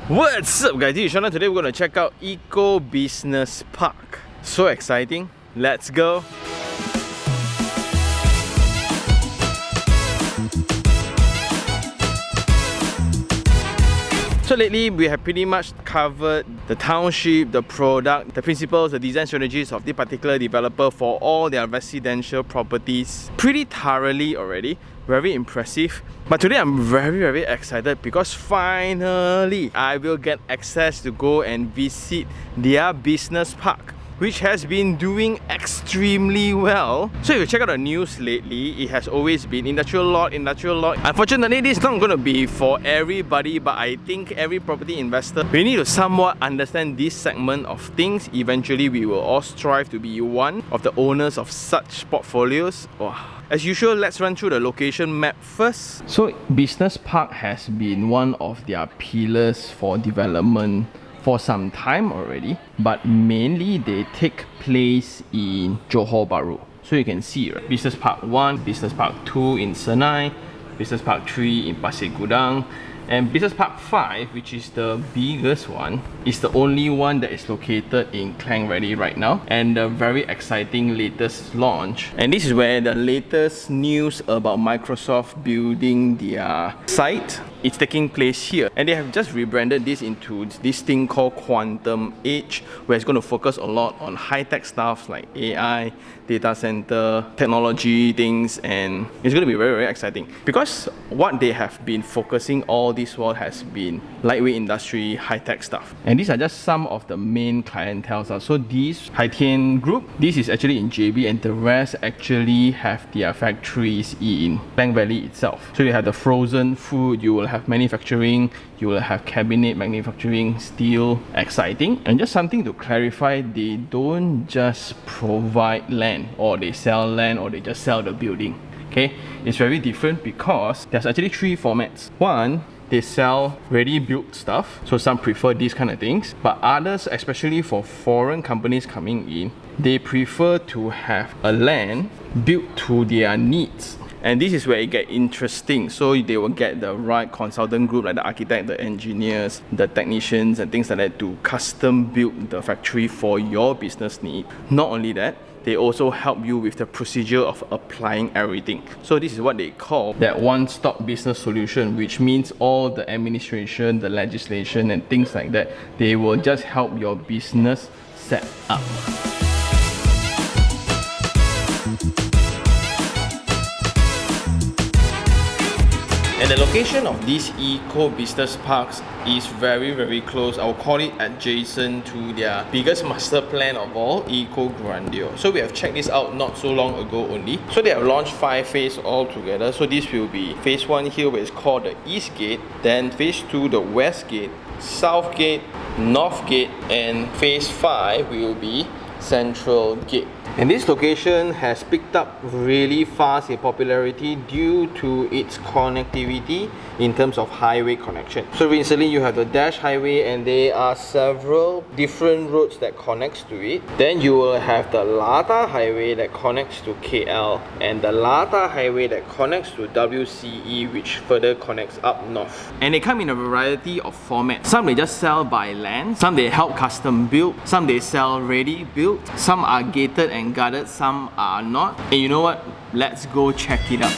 What's up guys, this is Shona. Today we're going to check out Eco Business Park. So exciting, let's go! So lately we have pretty much covered the township, the product, the principles, the design strategies of this particular developer for all their residential properties pretty thoroughly already. Very impressive. But today I'm very excited because finally I will get access to go and visit their business park, which has been doing extremely well. So if you check out the news lately, it has always been industrial lot. Unfortunately, this is not going to be for everybody, but I think every property investor, we need to somewhat understand this segment of things. Eventually, we will all strive to be one of the owners of such portfolios. Wow. As usual, let's run through the location map first. So Business Park has been one of their pillars for development for some time already, but mainly they take place in Johor Bahru. So you can see, right? Business Park 1, Business Park 2 in Senai, Business Park 3 in Pasir Gudang, and Business Park 5, which is the biggest one, is the only one that is located in Klang Valley right now, and a very exciting latest launch. And this is where the latest news about Microsoft building their site, it's taking place here. And they have just rebranded this into this thing called Quantum Edge, where it's going to focus a lot on high-tech stuff like AI, data center, technology things, and it's going to be very exciting. Because what they have been focusing all this while has been lightweight industry, high-tech stuff. And these are just some of the main clienteles. So this Hai Tian group, this is actually in JB, and the rest actually have their factories in Klang Valley itself. So you have the frozen food, you will have manufacturing, you will have cabinet manufacturing, steel, exciting. And just something to clarify, they don't just provide land, or they sell land, or they just sell the building. Okay, it's very different because there's actually three formats. One, they sell ready-built stuff, so some prefer these kind of things, but others, especially for foreign companies coming in, they prefer to have a land built to their needs. And this is where it gets interesting. So they will get the right consultant group, like the architect, the engineers, the technicians and things like that, to custom build the factory for your business need. Not only that, they also help you with the procedure of applying everything. So this is what they call that one-stop business solution, which means all the administration, the legislation and things like that, they will just help your business set up. And the location of these eco business parks is very close. I'll call it adjacent to their biggest master plan of all, Eco Grandeur. So we have checked this out not so long ago only. So they have launched 5 phases all together. So this will be phase 1 here, where it's called the East Gate, then phase 2 the West Gate, South Gate, North Gate, and phase 5 will be Central Gate. And this location has picked up really fast in popularity due to its connectivity in terms of highway connection. So recently you have the Dash Highway, and there are several different roads that connects to it. Then you will have the LATAR Highway that connects to KL, and the LATAR Highway that connects to WCE, which further connects up north. And they come in a variety of formats. Some they just sell by land, some they help custom build, some they sell ready built, some are gated and guarded, some are not. And you know what? Let's go check it out.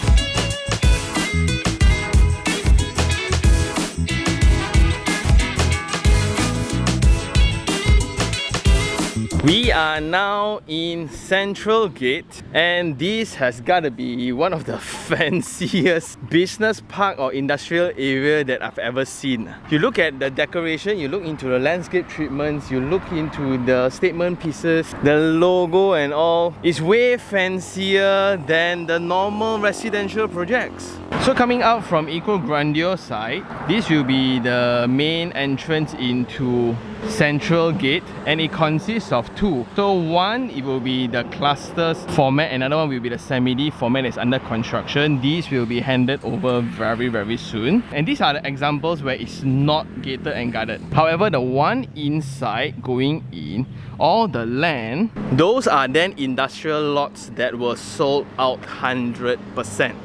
We are now in Central Gate, and this has got to be one of the fanciest business park or industrial area that I've ever seen. You look at the decoration, you look into the landscape treatments, you look into the statement pieces, the logo and all, it's way fancier than the normal residential projects. So coming out from Eco Grandeur side, this will be the main entrance into Central Gate, and it consists of 2. So one, it will be the clusters format, another one will be the semi-D format that's under construction. These will be handed over very soon. And these are the examples where it's not gated and guarded. However, the one inside going in, all the land, those are then industrial lots that were sold out 100%.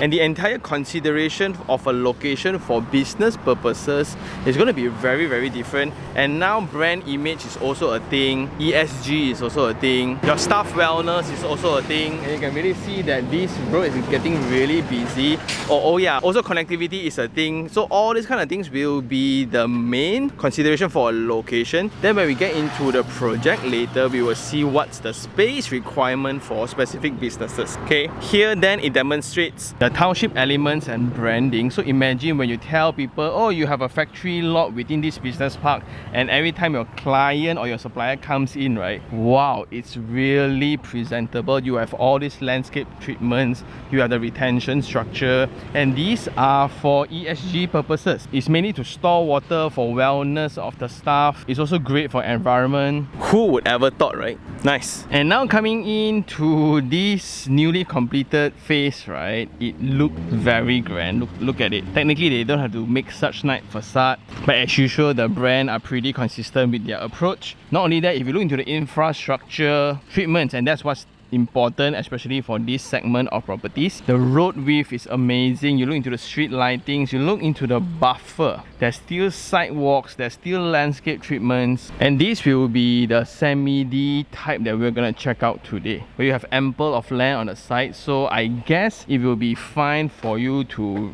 And the entire consideration of a location for business purposes is going to be very, very different. And now brand image is also a thing, ESG is also a thing, your staff wellness is also a thing, and you can really see that this road is getting really busy. Oh yeah, also connectivity is a thing. So all these kind of things will be the main consideration for a location. Then when we get into the project later, we will see what's the space requirement for specific businesses. Okay, here then it demonstrates the township elements and branding. So imagine when you tell people, oh, you have a factory lot within this business park, and every time your client or your supplier comes in, right, wow, it's really presentable. You have all these landscape treatments, you have the retention structure, and these are for ESG purposes. It's mainly to store water for wellness of the staff. It's also great for environment. Who would ever thought, right? Nice. And now coming into this newly completed phase, right, it looked very grand. Look at it. Technically they don't have to make such nice facade, but as usual the brand are pretty consistent with their approach. Not only that, if you look into the infrastructure treatments, and that's what's important, especially for this segment of properties, the road width is amazing. You look into the street lightings, you look into the buffer, there's still sidewalks, there's still landscape treatments, and this will be the semi-D type that we're gonna check out today, where you have ample of land on the side. So I guess it will be fine for you to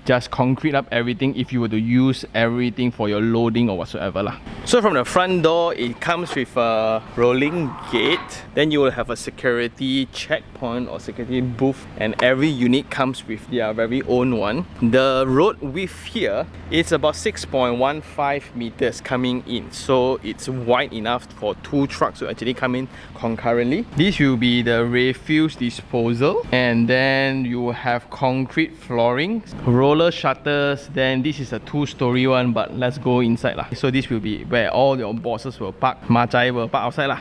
just concrete up everything if you were to use everything for your loading or whatsoever lah. So from the front door, it comes with a rolling gate. Then you will have a security checkpoint or security booth, and every unit comes with their very own one. The road width here is about 6.15 meters coming in, so it's wide enough for 2 trucks to actually come in concurrently. This will be the refuse disposal, and then you will have concrete flooring, roller shutters. Then this is a 2-story one, but let's go inside lah. So this will be where all your bosses will park. Majai will park outside lah.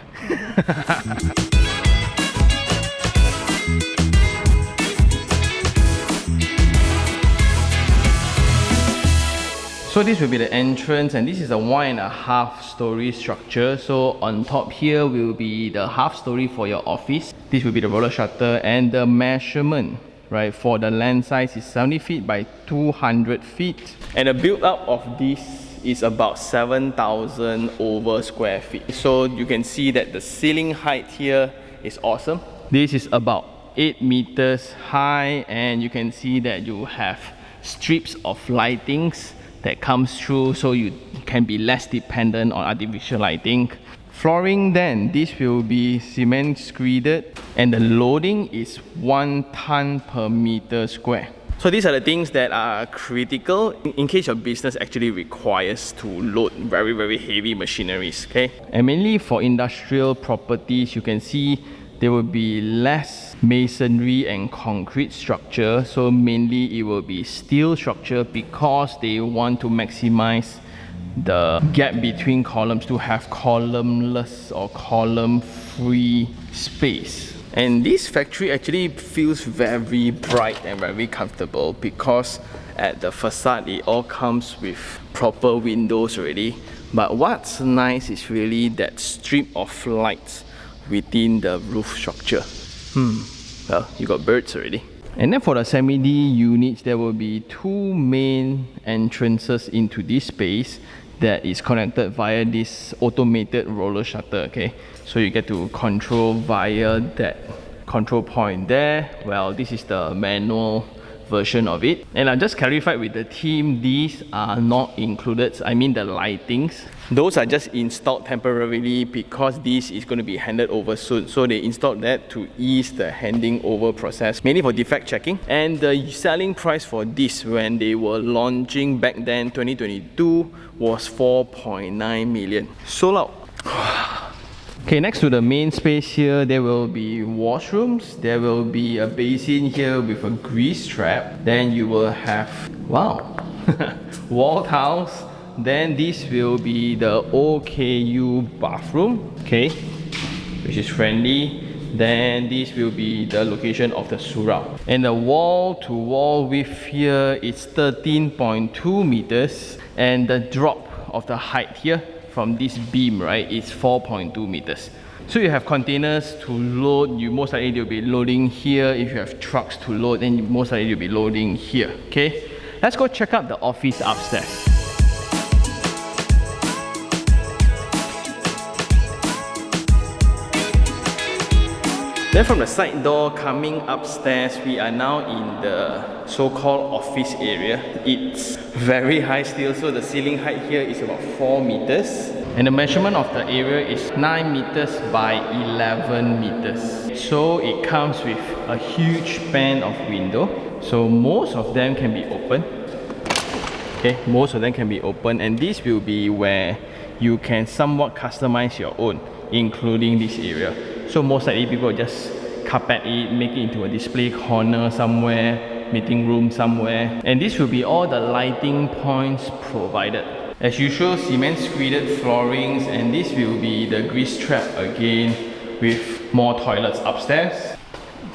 So this will be the entrance, and this is a 1.5-story structure. So on top here will be the half-story for your office. This will be the roller shutter, and the measurement, right, for the land size is 70 feet by 200 feet. And the build up of this is about 7,000 over square feet. So you can see that the ceiling height here is awesome. This is about 8 meters high, and you can see that you have strips of lightings that comes through, so you can be less dependent on artificial lighting. Flooring then, this will be cement screeded, and the loading is 1 ton per meter square. So these are the things that are critical in case your business actually requires to load very, very heavy machineries, okay? And mainly for industrial properties, you can see there will be less masonry and concrete structure. So mainly it will be steel structure, because they want to maximize the gap between columns to have columnless or column-free space. And this factory actually feels very bright and very comfortable, because at the facade it all comes with proper windows already. But what's nice is really that strip of lights within the roof structure. Well, you got birds already. And then for the semi-D units, there will be 2 main entrances into this space that is connected via this automated roller shutter, okay? So you get to control via that control point there. Well, this is the manual version of it. And I just clarified with the team, these are not included. I mean the lightings. Those are just installed temporarily because this is going to be handed over soon. So they installed that to ease the handing over process, mainly for defect checking. And the selling price for this when they were launching back then, 2022, was 4.9 million. Sold out. Okay, next to the main space here, there will be washrooms. There will be a basin here with a grease trap. Then you will have, wow, wall tiles. Then this will be the OKU bathroom, okay, which is friendly. Then this will be the location of the surround. And the wall to wall width here is 13.2 meters. And the drop of the height here from this beam, right, is 4.2 meters. So you have containers to load, you most likely you'll be loading here. If you have trucks to load, then most likely you'll be loading here. Okay, let's go check out the office upstairs. Then from the side door coming upstairs, we are now in the so-called office area. It's very high still, so the ceiling height here is about 4 meters. And the measurement of the area is 9 meters by 11 meters. So it comes with a huge span of window. So most of them can be open. Okay, most of them can be open, and this will be where you can somewhat customize your own, including this area. So most likely people will just carpet it, make it into a display corner somewhere, meeting room somewhere. And this will be all the lighting points provided. As usual, cement screeded floorings, and this will be the grease trap again with more toilets upstairs.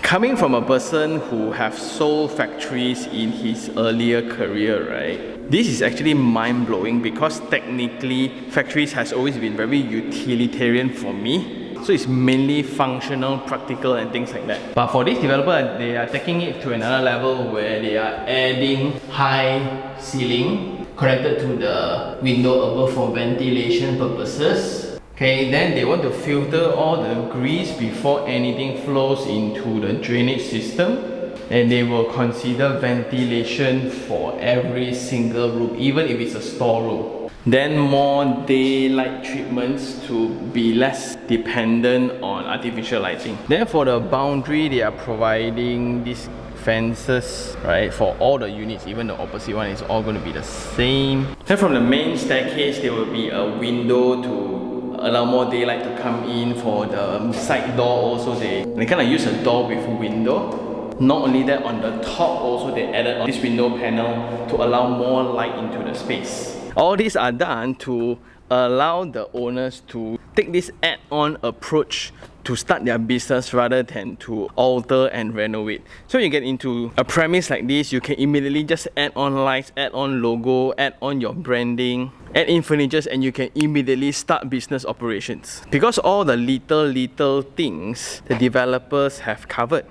Coming from a person who have sold factories in his earlier career, right? This is actually mind-blowing because technically factories has always been very utilitarian for me. So it's mainly functional, practical and things like that. But for this developer, they are taking it to another level where they are adding high ceiling connected to the window above for ventilation purposes. Okay, then they want to filter all the grease before anything flows into the drainage system. And they will consider ventilation for every single room, even if it's a storeroom. Then more daylight treatments to be less dependent on artificial lighting. Then for the boundary, they are providing these fences, right, for all the units. Even the opposite one is all going to be the same. Then from the main staircase, there will be a window to allow more daylight to come in. For the side door also, they kind of use a door with window. Not only that, on the top also they added this window panel to allow more light into the space. All these are done to allow the owners to take this add-on approach to start their business rather than to alter and renovate. So you get into a premise like this, you can immediately just add on lights, add on logo, add on your branding, add in furnitures, and you can immediately start business operations. Because all the little things the developers have covered.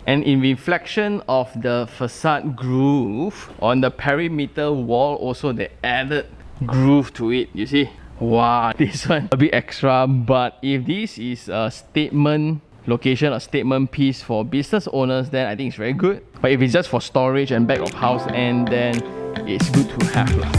And in reflection of the facade groove on the perimeter wall, also they added groove to it, you see. Wow, this one a bit extra, but if this is a statement location, a statement piece for business owners, then I think it's very good. But if it's just for storage and back of house, and then it's good to have lah.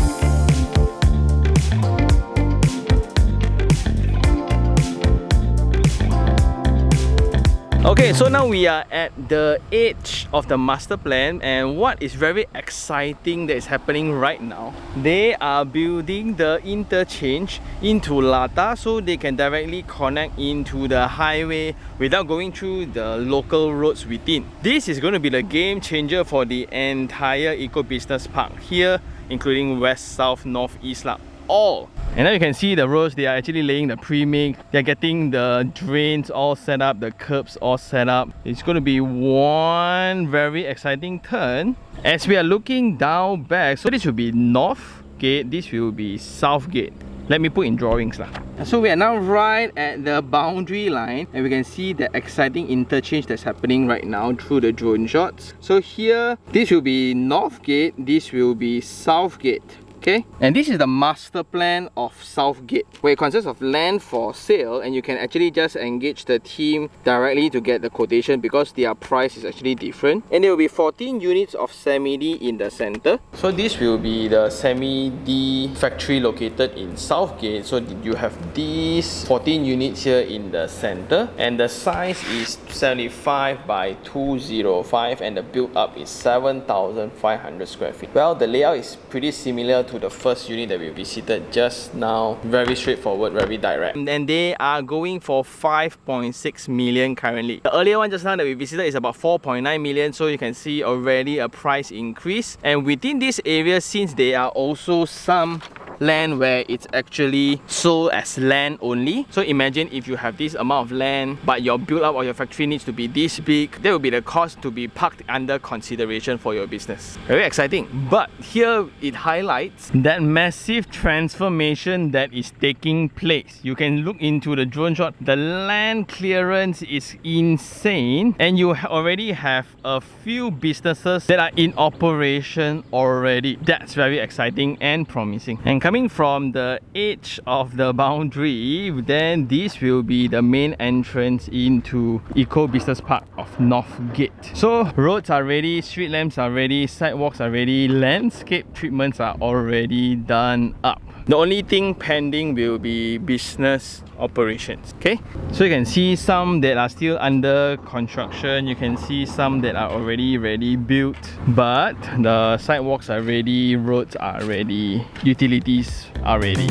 Okay, so now we are at the edge of the master plan, and what is very exciting that is happening right now, they are building the interchange into LATAR so they can directly connect into the highway without going through the local roads within. This is going to be the game changer for the entire Eco Business Park here, including west, south, north, east, all. And now you can see the roads, they are actually laying the pre-mix. They're getting the drains all set up, the curbs all set up. It's going to be one very exciting turn as we are looking down back. So this will be north gate, this will be south gate. Let me put in drawings lah. So we are now right at the boundary line, and we can see the exciting interchange that's happening right now through the drone shots. So here, this will be north gate, this will be south gate. Okay, and this is the master plan of Southgate, where it consists of land for sale, and you can actually just engage the team directly to get the quotation because their price is actually different. And there will be 14 units of semi-D in the center. So this will be the semi-D factory located in Southgate. So you have these 14 units here in the center, and the size is 75 by 205, and the build up is 7,500 square feet. Well, the layout is pretty similar to the first unit that we visited just now. Very straightforward, very direct. And they are going for 5.6 million currently. The earlier one just now that we visited is about 4.9 million, so you can see already a price increase. And within this area, since there are also some land where it's actually sold as land only. So imagine if you have this amount of land, but your build up or your factory needs to be this big, that will be the cost to be parked under consideration for your business. Very exciting. But here it highlights that massive transformation that is taking place. You can look into the drone shot. The land clearance is insane, and you already have a few businesses that are in operation already. That's very exciting and promising. And coming from the edge of the boundary, then this will be the main entrance into Eco Business Park of North Gate. So roads are ready, street lamps are ready, sidewalks are ready, landscape treatments are already done up. The only thing pending will be business operations. Okay, so you can see some that are still under construction, you can see some that are already ready built, but the sidewalks are ready, roads are ready, utilities are ready.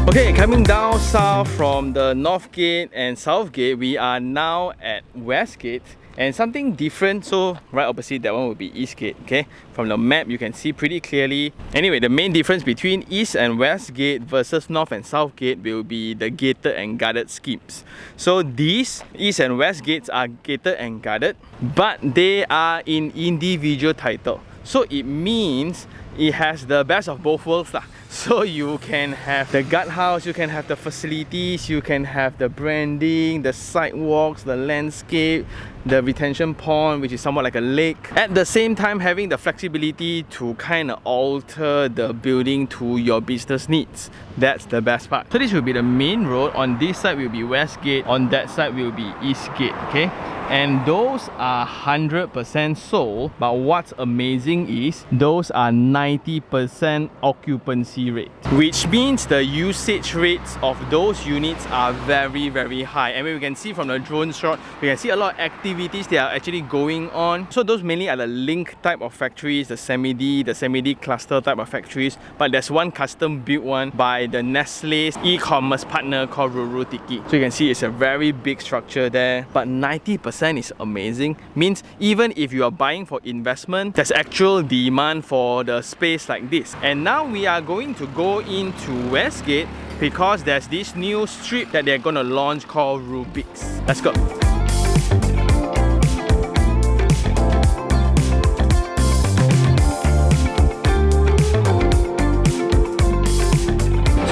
Okay, coming down south from the North Gate and South Gate, we are now at West Gate. And something different, so right opposite that one will be East Gate. Okay, from the map you can see pretty clearly. Anyway, the main difference between East and West Gate versus North and South Gate will be the gated and guarded schemes. So these East and West Gates are gated and guarded, but they are in individual title. So it means it has the best of both worlds lah. So you can have the guardhouse, you can have the facilities, you can have the branding, the sidewalks, the landscape, the retention pond, which is somewhat like a lake. At the same time, having the flexibility to kind of alter the building to your business needs. That's the best part. So this will be the main road. On this side will be West Gate, on that side will be East Gate. Okay, and those are 100% sold, but what's amazing is those are 90% occupancy rate, which means the usage rates of those units are very, very high. And we can see from the drone shot, we can see a lot of activities that are actually going on. So those mainly are the link type of factories, the semi-D cluster type of factories, but there's one custom built one by the Nestle's e-commerce partner called Ruru Tiki. So you can see it's a very big structure there, but 90% is amazing. Means even if you are buying for investment, there's actual demand for the space like this. And now we are going to go into Westgate because there's this new strip that they're going to launch called Rubik's. Let's go.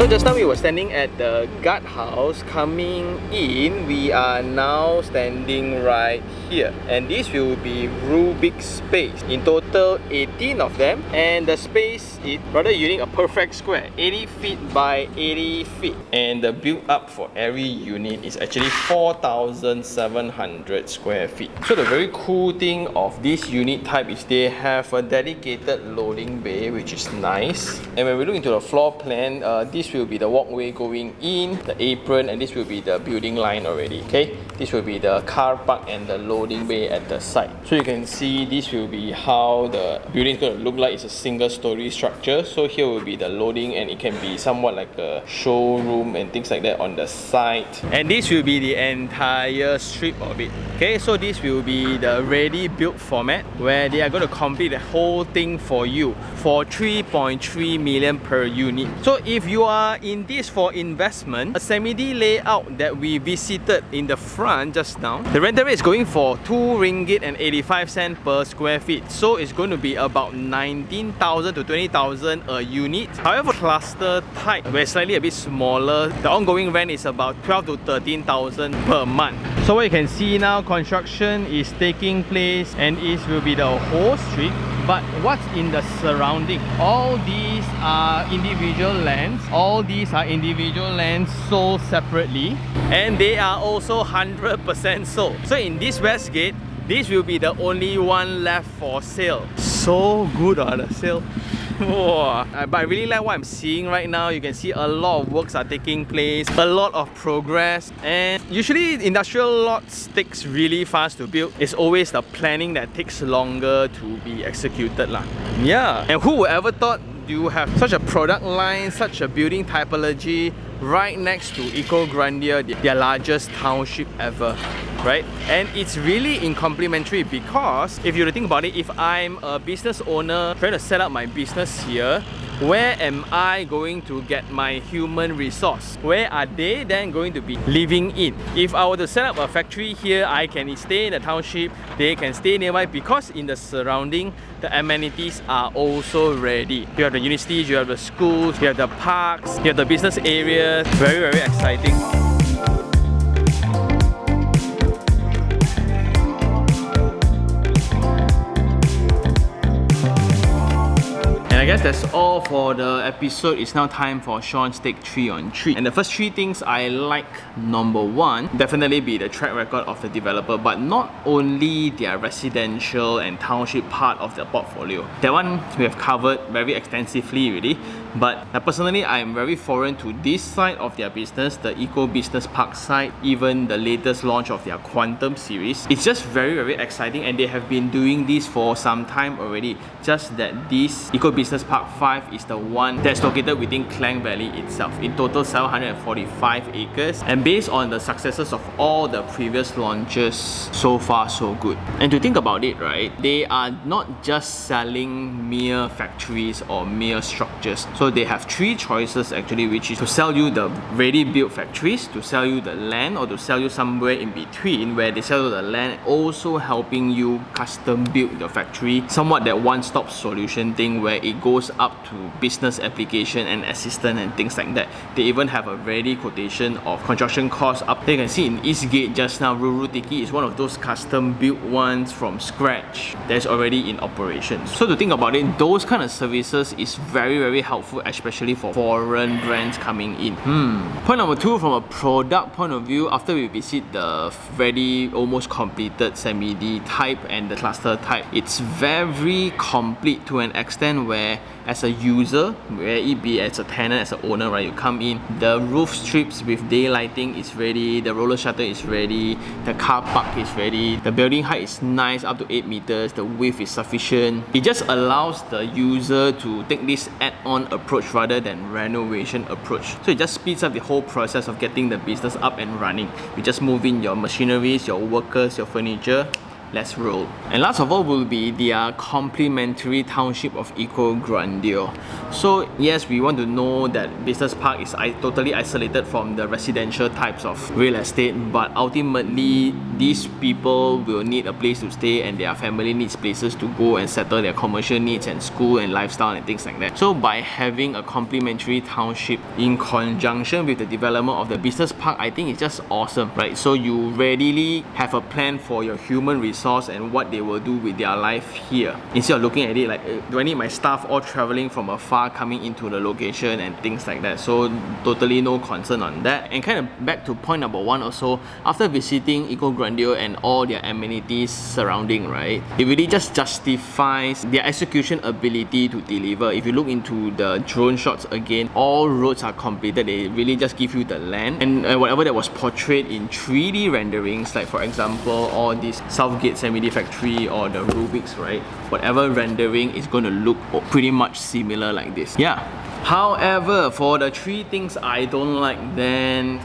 So just now we were standing at the guardhouse. Coming in, we are now standing right here, and this will be Rubik's space. In total 18 of them, and the space is rather unique, a perfect square, 80 feet by 80 feet, and the build up for every unit is actually 4,700 square feet. So the very cool thing of this unit type is they have a dedicated loading bay, which is nice. And when we look into the floor plan, this will be the walkway going in, the apron, and this will be the building line already. Okay, this will be the car park and the loading bay at the side. So you can see this will be how the building is going to look like. It's a single story structure. So here will be the loading, and it can be somewhat like a showroom and things like that on the side. And this will be the entire strip of it. Okay, so this will be the ready built format where they are going to complete the whole thing for you for 3.3 million per unit. So if you are in this for investment, a semi-D layout that we visited in the front just now, the rental rate is going for 2 ringgit and 85 cents per square feet. So it's going to be about 19,000 to 20,000 a unit. However, cluster type, where it's slightly a bit smaller, the ongoing rent is about 12 to 13,000 per month. So what you can see now, construction is taking place, and it will be the whole street. But what's in the surrounding? All these are individual lands. All these are individual lands sold separately, and they are also 100% sold. So in this Westgate, this will be the only one left for sale. So good on the sale. Wow. But I really like what I'm seeing right now. You can see a lot of works are taking place, a lot of progress, and usually industrial lots takes really fast to build. It's always the planning that takes longer to be executed lah. Yeah, and who would ever thought you have such a product line, such a building typology right next to Eco Grandeur, their largest township ever, right? And it's really in complementary because if you think about it, if I'm a business owner trying to set up my business here, where am I going to get my human resource? Where are they then going to be living in? If I were to set up a factory here, I can stay in the township, they can stay nearby because in the surrounding, the amenities are also ready. You have the universities, you have the schools, you have the parks, you have the business areas. Very, very exciting. I guess that's all for the episode. It's now time for Sean's take 3 on 3. And the first 3 things I like, number 1, definitely be the track record of the developer, but not only their residential and township part of the portfolio. That one we have covered very extensively already. But personally, I am very foreign to this side of their business, the Eco Business Park side, even the latest launch of their Quantum series. It's just very, very exciting, and they have been doing this for some time already. Just that this Eco Business Park 5 is the one that's located within Klang Valley itself. In total, 745 acres. And based on the successes of all the previous launches, so far so good. And to think about it, right, they are not just selling mere factories or mere structures. So they have 3 choices actually, which is to sell you the ready-built factories, to sell you the land, or to sell you somewhere in between where they sell you the land, also helping you custom build the factory. Somewhat that one-stop solution thing where it goes up to business application and assistant and things like that. They even have a ready quotation of construction costs up. You can see in Eastgate just now, Rurutiki is one of those custom built ones from scratch that's already in operation. So to think about it, those kind of services is very, very helpful, especially for foreign brands coming in. Point number 2, from a product point of view, after we visit the ready, almost completed semi-D type and the cluster type, it's very complete to an extent where as a user, where it be as a tenant, as an owner, right, you come in, the roof strips with daylighting is ready, the roller shutter is ready, the car park is ready, the building height is nice, up to 8 meters, the width is sufficient. It just allows the user to take this add-on approach rather than renovation approach. So it just speeds up the whole process of getting the business up and running. You just move in your machineries, your workers, your furniture. Let's roll. And last of all will be their complementary township of Eco Grandeur. So yes, we want to know that business park is totally isolated from the residential types of real estate, but ultimately these people will need a place to stay, and their family needs places to go and settle their commercial needs and school and lifestyle and things like that. So by having a complementary township in conjunction with the development of the business park, I think it's just awesome, right? So you readily have a plan for your human resource and what they will do with their life here. Instead of looking at it like, do I need my staff all traveling from afar coming into the location and things like that? So totally no concern on that. And kind of back to point number 1 also, after visiting Eco Grandeur and all their amenities surrounding, right, it really just justifies their execution ability to deliver. If you look into the drone shots again, all roads are completed. They really just give you the land, and whatever that was portrayed in 3D renderings, like for example all these Southgate semi-D factory or the Rubik's, right, whatever rendering is going to look pretty much similar like this. Yeah. However, for the 3 things I don't like, then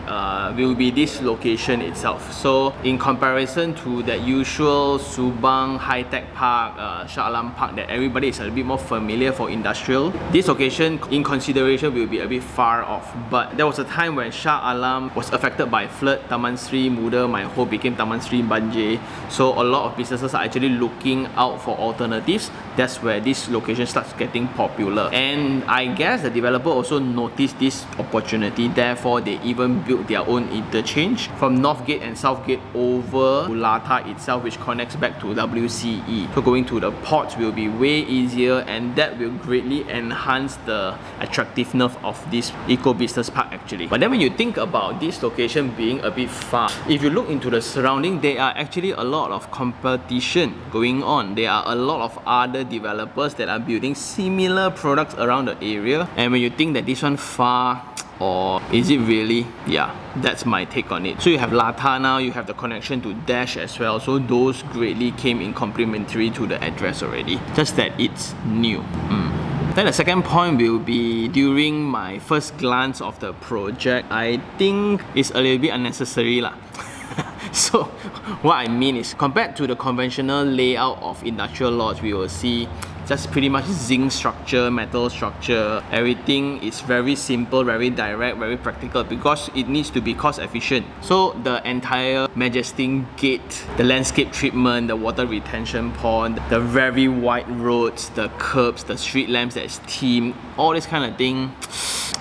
will be this location itself. So in comparison to the usual Subang high-tech park, Shah Alam Park that everybody is a bit more familiar for industrial, this location in consideration will be a bit far off. But there was a time when Shah Alam was affected by flood, Taman Sri Muda, my home became Taman Sri Banjir. So a lot of businesses are actually looking out for alternatives. That's where this location starts getting popular. And I guess the developer also noticed this opportunity, therefore they even built their own interchange from Northgate and Southgate over to LATAR itself, which connects back to WCE. So going to the ports will be way easier, and that will greatly enhance the attractiveness of this Eco Business Park actually. But then when you think about this location being a bit far, if you look into the surrounding, there are actually a lot of competition going on. There are a lot of other developers that are building similar products around the area. And when you think that this one far, or is it really? Yeah, that's my take on it. So you have LATAR now, you have the connection to Dash as well. So those greatly came in complementary to the address already. Just that it's new. Then the second point will be during my first glance of the project, I think it's a little bit unnecessary lah. So what I mean is, compared to the conventional layout of industrial lots, we will see just pretty much zinc structure, metal structure. Everything is very simple, very direct, very practical because it needs to be cost efficient. So the entire majestic gate, the landscape treatment, the water retention pond, the very wide roads, the curbs, the street lamps that is themed, all this kind of thing,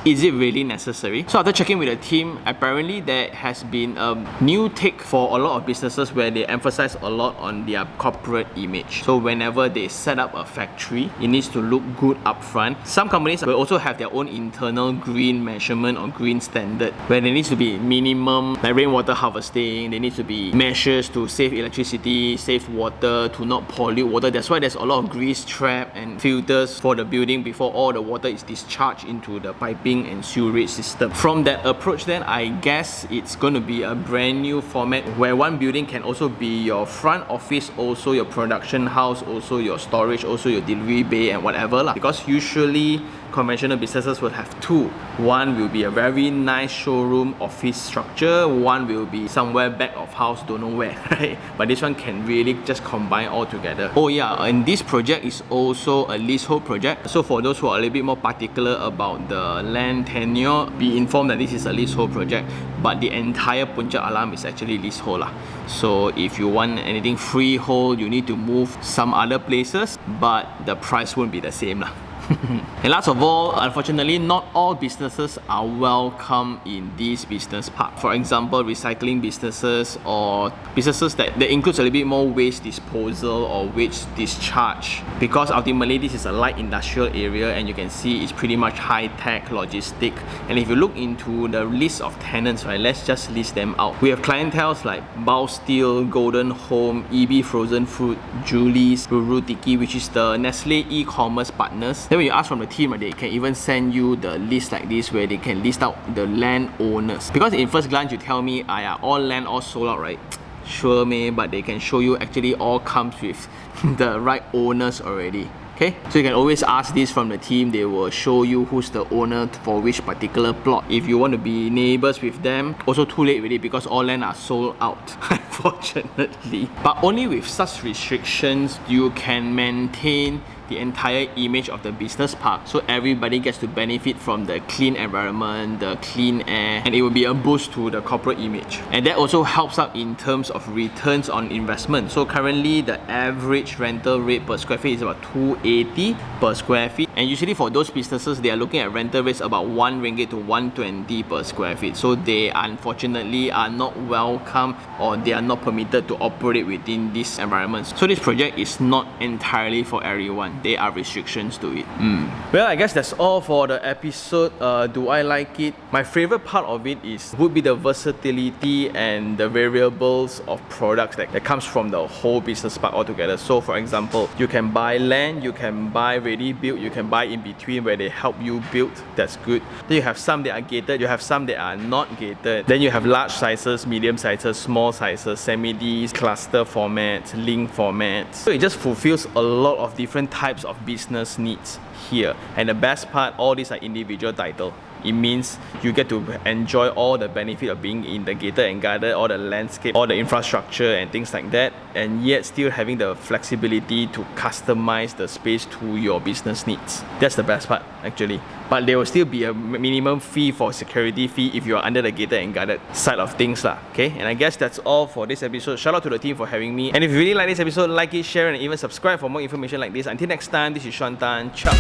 is it really necessary? So after checking with the team, apparently there has been a new take for a lot of businesses where they emphasize a lot on their corporate image. So whenever they set up a factory, it needs to look good upfront. Some companies will also have their own internal green measurement or green standard, where there needs to be minimum like rainwater harvesting, there needs to be measures to save electricity, save water, to not pollute water. That's why there's a lot of grease trap and filters for the building before all the water is discharged into the piping and sewerage system. From that approach then, I guess it's going to be a brand new format where one building can also be your front office, also your production house, also your storage, also your delivery bay and whatever lah. Because usually conventional businesses will have two. One will be a very nice showroom office structure, one will be somewhere back of house, don't know where, right? But this one can really just combine all together. Oh yeah, and this project is also a leasehold project. So for those who are a little bit more particular about the land tenure, be informed that this is a leasehold project, but the entire Puncak Alam is actually leasehold lah. So if you want anything freehold, you need to move some other places, but the price won't be the same lah. And last of all, unfortunately, not all businesses are welcome in this business park. For example, recycling businesses or businesses that includes a little bit more waste disposal or waste discharge, because ultimately this is a light industrial area and you can see it's pretty much high-tech logistic. And if you look into the list of tenants, right, let's just list them out. We have clienteles like Bao Steel, Golden Home, EB Frozen Food, Julie's, Ruru Tiki, which is the Nestle e-commerce partners. When you ask from the team, they can even send you the list like this where they can list out the land owners. Because in first glance you tell me, yeah, all land all sold out, right? Sure may, but they can show you actually all comes with the right owners already. Okay, so you can always ask this from the team. They will show you who's the owner for which particular plot. If you want to be neighbors with them, also too late already because all land are sold out, unfortunately. But only with such restrictions, you can maintain the entire image of the business park, so everybody gets to benefit from the clean environment, the clean air, and it will be a boost to the corporate image. And that also helps out in terms of returns on investment. So currently the average rental rate per square feet is about 280 per square feet, and usually for those businesses they are looking at rental rates about 1 ringgit to 120 per square feet. So they unfortunately are not welcome, or they are not permitted to operate within these environments. So this project is not entirely for everyone. There are restrictions to it. Well, I guess that's all for the episode. Do I like it? My favorite part of it would be the versatility and the variables of products that comes from the whole business park altogether. So for example, you can buy land, you can buy ready built, you can buy in between where they help you build. That's good. Then you have some that are gated, you have some that are not gated. Then you have large sizes, medium sizes, small sizes, semi-Ds, cluster formats, link formats. So it just fulfills a lot of different types of business needs here. And the best part, all these are individual title. It means you get to enjoy all the benefit of being in the gated and guarded, all the landscape, all the infrastructure and things like that, and yet still having the flexibility to customize the space to your business needs. That's the best part actually. But there will still be a minimum fee for security fee if you are under the gated and guarded side of things lah. Okay, and I guess that's all for this episode. Shout out to the team for having me. And if you really like this episode, like it, share, and even subscribe for more information like this. Until next time, this is Sean Tan. Ciao.